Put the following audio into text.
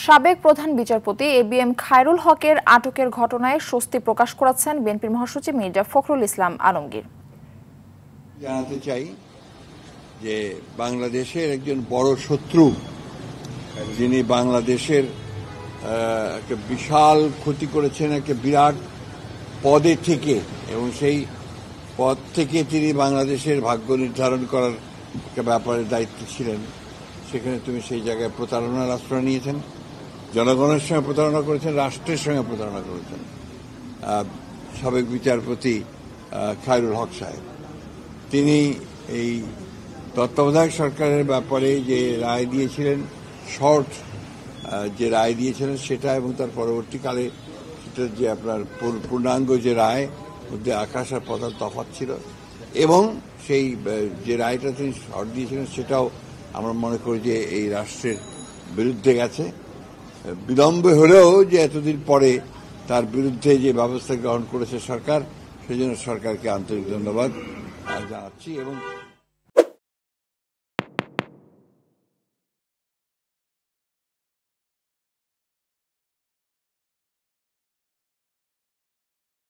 সাবেক প্রধান বিচারপতি এবিএম খায়রুল হকের আটকের ঘটনায় স্বস্তি প্রকাশ করেছেন বিএনপির মহাসচিব মির্জা ফখরুল ইসলাম আলমগীর। জানাতে চাই যে বাংলাদেশের একজন বড় শত্রু, যিনি বাংলাদেশের একটা বিশাল ক্ষতি করেছেন একটা বিরাট পদে থেকে, এবং সেই পদ থেকে তিনি বাংলাদেশের ভাগ্য নির্ধারণ করার একটা ব্যাপারে দায়িত্ব ছিলেন। সেখানে তুমি সেই জায়গায় প্রতারণার আশ্রয় নিয়েছেন, জনগণের সঙ্গে প্রতারণা করেছেন, রাষ্ট্রের সঙ্গে প্রতারণা করেছেন। সাবেক বিচারপতি খায়রুল হক সাহেব তিনি এই তত্ত্বাবধায়ক সরকারের ব্যাপারে যে রায় দিয়েছিলেন, শর্ট যে রায় দিয়েছিলেন সেটা, এবং তার পরবর্তীকালে সেটা যে আপনার পূর্ণাঙ্গ যে রায় মধ্যে আকাশ আর পাতাল তফাৎ ছিল, এবং সেই যে রায়টা তিনি শর্ট দিয়েছিলেন সেটাও আমরা মনে করি যে এই রাষ্ট্রের বিরুদ্ধে গেছে। বিলম্বে হলেও যে এতদিন পরে তার বিরুদ্ধে যে ব্যবস্থা গ্রহণ করেছে সরকার, সেজন্য সরকারকে আন্তরিক ধন্যবাদ জানাচ্ছি। এবং